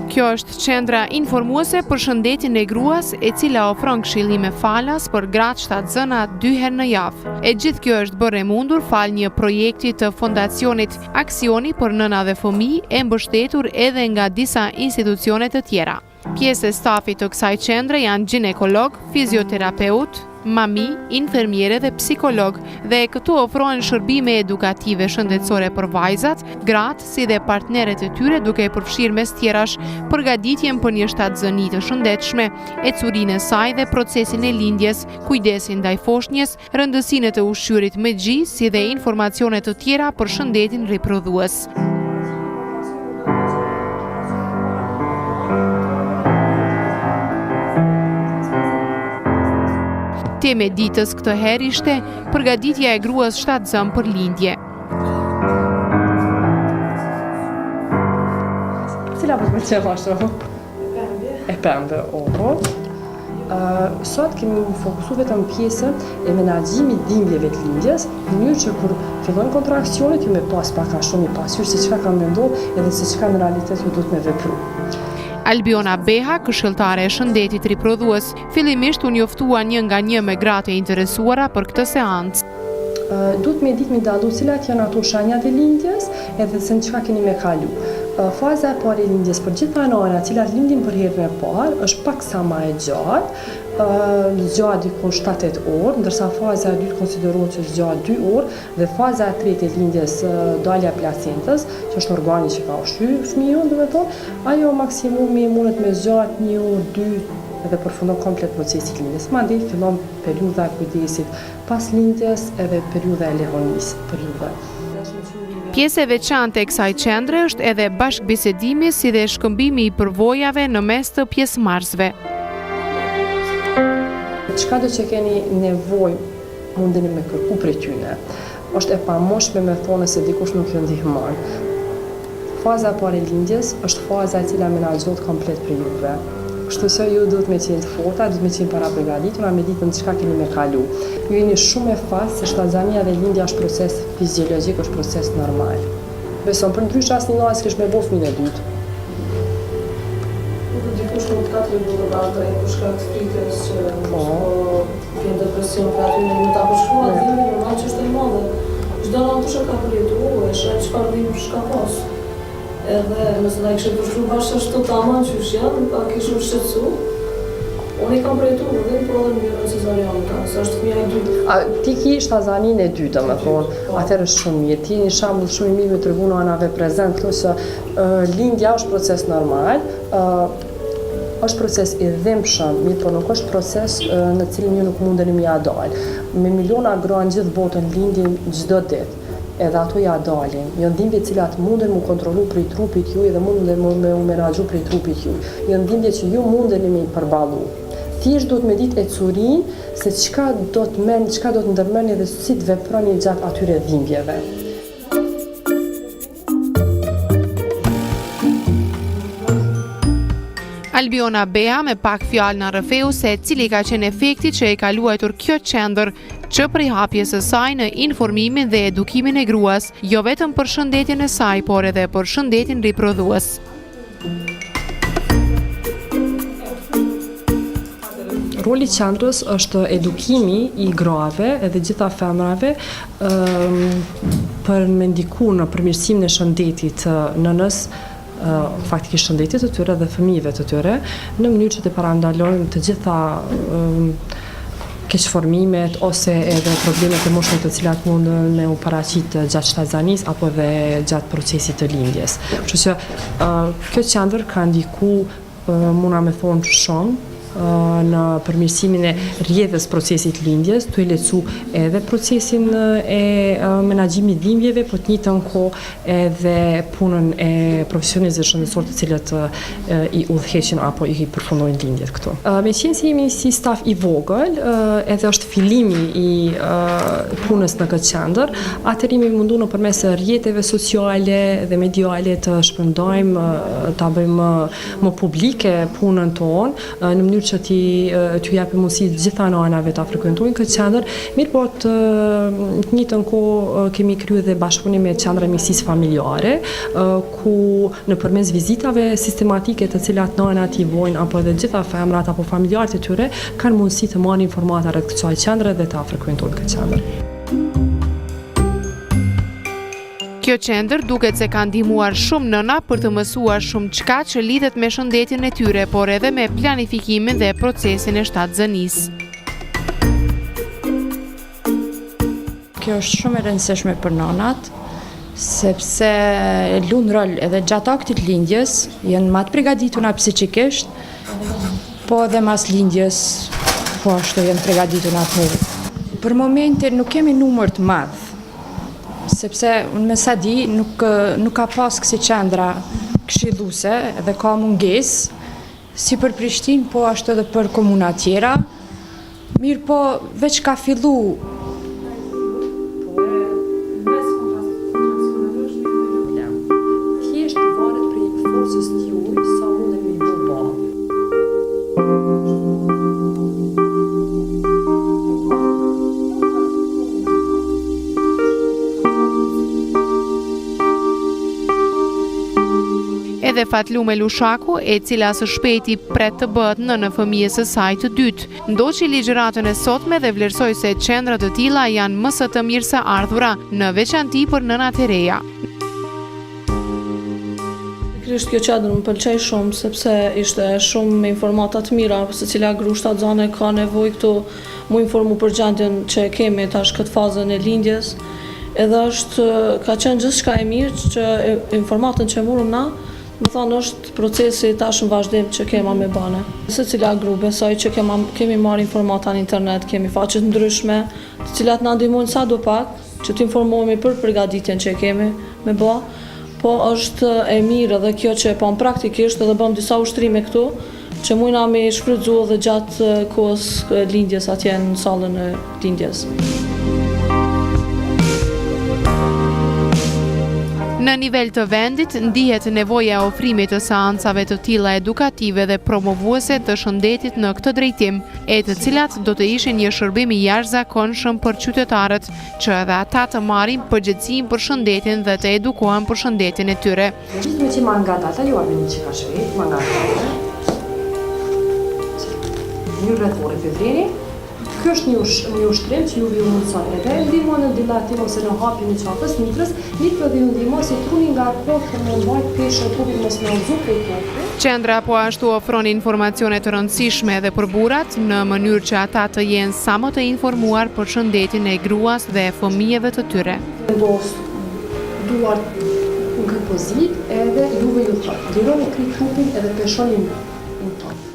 Kjo është qendra informuese për shëndetin e gruas, e cila ofron këshillime falas për gratë shtatzëna 2 herë në javë. E gjithë kjo është bërë e mundur fal një projekti të fondacionit Aksioni për nëna dhe fëmijë, e mbështetur edhe nga disa institucione të tjera. Pjesë e stafit të kësaj qendre janë ginekolog, fizioterapeut, mami, infermiere dhe psikolog, dhe këtu ofrohen shërbime edukative shëndetësore për vajzat, gratë si dhe partneret e tyre, duke përfshirë mes tjerash përgatitjen për një shtatzëni të shëndetshme, ecurinë e saj dhe procesin e lindjes, kujdesin ndaj foshnjës, rëndësinë të ushqyrit me gji, si dhe informacione të tjera për shëndetin riprodhues. Tema e ditës këtë herë ishte përgatitja e gruas shtatzën për lindje. Cila po të pëlqen më shumë? E pembe, oho. Sot kemi fokusu vetëm pjesën e menaxhimit dhimbjeve të lindjes, në mënyrë që kur fillojnë kontraksionet ju me pas pak a shumë i pasysh se çka kanë me ndodhur edhe se çka në realitet ju duhet me vepru. Albiona Beha, këshilltare e shëndetit riprodhues, fillimisht u njoftua një nga një me gratë e interesuara për këtë seancë. Duhet me ditë me dallu cilat janë ato shenjat e lindjes edhe se në çka keni me kalu. Faza e parë e lindjes për gjitha anëra, cilat lindin për herën e parë, është pak sa më e gjatë, zgjahet diku 7-8 orë, ndërsa faza e dytë konsiderohet që zgjahet 2 orë dhe faza e tretë e lindjes, dalja e placentës, që është organi që ka ushqyer fëmijën, domethënë, ajo maksimumi mundet me zgjahet 1 orë, 2 edhe përfundon komplet procesi i lindjes. Mandej fillon periudha e kujdesit pas lindjes edhe periudha e levonisë, Pjesë e veçantë e kësaj qendre është edhe bashkëbisedimi si dhe shkëmbimi i përvojave në mes të pjesëmarrësve. Çka do që keni nevojë mundeni me kërku prej tyne. Është e pamoshme me thonë se dikush nuk ju ndihmon. Faza e parë e lindjes është faza e cila menaxhohet komplet për juve. Kështu që ju duhet me qenë të forta, duhet me qenë para përgatitura, me ditën çka keni me kalu. Ju jeni shumë e fast se shtatzania dhe lindja është proces fiziologjik, është proces normal. Beson për ndrysh asnjë njerëz s'kesh me bof fëmijën e dytë. Dikush nuk ka të lidhur atë e për shkak të frikës që vjen depresion për aty në ta përshkruaj dhimbjen, normal që është e madhe. Çdo natë ka përjetuar, e sheh çfarë dhimbje shka pas. Edhe nëse na kishte përshkruar bashkë ashtu tamam qysh janë, pa kishur shqetësu. Unë i kam përjetuar dhe po edhe në cezariane, se është fëmia e dytë. Ti ki shtazaninë e dytë, domethënë, atëherë është shumë mirë. Ti një shembull shumë i mirë me tregu në anave prezant, thonë se lindja është proces normal, është proces i dhimbshëm, mirë po nuk është proces në cilin ju nuk mundeni me ia dalë. Me miliona gra në gjithë botën lindin çdo ditë. Edhe ato ja dalin. Janë dhimbje të cilat munden mu kontrollu prej trupit juaj dhe munden me u menaxhu prej trupit juaj. Janë dhimbje që ju mundeni me i përballu. Thjesht duhet me ditë ecurinë se çka do të ndërmerrni dhe si të veproni gjatë atyre dhimbjeve. Albiona Beha me pak fjalë na rrëfeu se cili ka qenë efekti që e ka luajtur kjo qendër që prej hapjes së saj në informimin dhe edukimin e gruas, jo vetëm për shëndetjen e saj, por edhe për shëndetin riprodhues. Roli i qendrës është edukimi i grave edhe gjitha femrave për me ndiku në përmirësimin e shëndetit të nënës, faktikisht shëndetit të tyre dhe fëmijëve të tyre, në mënyrë që të parandalojmë të gjitha keqformimet ose edhe problemet e moshme të cilat mundën me u paraqit gjatë shtatzanisë apo dhe gjatë procesit të lindjes. Kështu që kjo qendër ka ndiku muna me thonë shumë në përmirësimin e rrjedhës procesit lindjes, tu e lecu edhe procesin e menaxhimit dhimbjeve, po të njëjtën kohë edhe punën e profesionistëve shëndetësor të cilët i udhëheqin apo i përfundojnë lindjet këtu. Meqense si jemi si staf i vogël, edhe është fillimi i punës në këtë qendër, atëherë jemi mundu nëpërmes rrjeteve sociale dhe mediale të shpërndajmë, ta bëjmë më publike punën tonë në mënyrë që t'ju japë mundësi gjitha anëve ta frekuentojnë këtë qendër. Mirë po të njëjtën kohë kemi kryer dhe bashkëpunim me qendra mjekësisë familjare, ku nëpërmes vizitave sistematike të cilat nënat i vojnë apo edhe gjitha femrat apo familjarët e tyre kanë mundësi të marrin informata rreth kësaj qendre dhe ta frekuentojnë këtë qendër. Kjo qendër duket se ka ndihmuar shumë nëna për të mësuar shumë çka që lidhet me shëndetin e tyre, por edhe me planifikimin dhe procesin e shtatzënisë. Kjo është shumë e rëndësishme për nënat, sepse luan rol edhe gjatë aktit lindjes, janë më të përgatitura psikikisht, po edhe mas lindjes, po ashtu janë përgatitura të mirë. Për momentin nuk kemi numër të madh, sepse unë me sa di nuk ka pas kësi qendra këshilluese dhe ka mungesë si për Prishtinë, po ashtu edhe për komuna tjera. Mirë po veç ka fillu Thjesht varet prej forcës juaj sa mundemi me bë. Edhe Fatlume Lushaku, e cila së shpejti pret të bëhet nënë fëmijës së saj të dytë, ndoqi ligjëratën e sotme dhe vlerësoi se qendra të tilla janë më së të mirë së ardhura, në veçanti për nënat e reja. Pikërisht kjo qendër më pëlqej shumë sepse ishte shumë informata të mira, se cila gru shtatzane ka nevojë këtu mu informu për gjendjen që kemi tash këtë fazën e lindjes. Edhe ka qenë gjithçka e mirë që informatën që morëm na, më thonë është procesi tash në vazhdim që kema me bane. Se cila grup besoj që kemi marrë informata në internet, kemi faqet ndryshme, të cilat na ndihmojnë sa do pak, që të informohemi për përgatitjen që kemi me bë, po është e mirë edhe kjo që e pam praktikisht edhe bëm disa ushtrime këtu, që mujna me shfrytzu edhe gjatë kohës lindjes atje në sallën e lindjes. Në nivel të vendit, ndihet nevoja e ofrimit të seancave të tilla edukative dhe promovuese të shëndetit në këtë drejtim, e të cilat do të ishin një shërbim i jashtëzakonshëm për qytetarët, që edhe ata të marrin përgjegjësinë për shëndetin dhe të edukohen për shëndetin e tyre. Gjithme që mangatata, ju avem që ka shvejt, mangatata. Një rrethore fevrini. Kjo është një ushtrim që ju viju mundësat edhe, ndihmon në dilatim ose në hapjen e qafës mitrës, mirë për dhe ju ndihmon si truni nga kohë për në mbajt peshë trupit mos në uzu prej kohë. Qendra po ashtu ofron informacione të rëndësishme edhe për burrat, në mënyrë që ata të jenë sa më të informuar për shëndetin e gruas dhe fëmijëve të tyre. Vendos duart në këtë pozitë edhe juve ju thotë, lironi kri trupin edhe peshoni në tonë.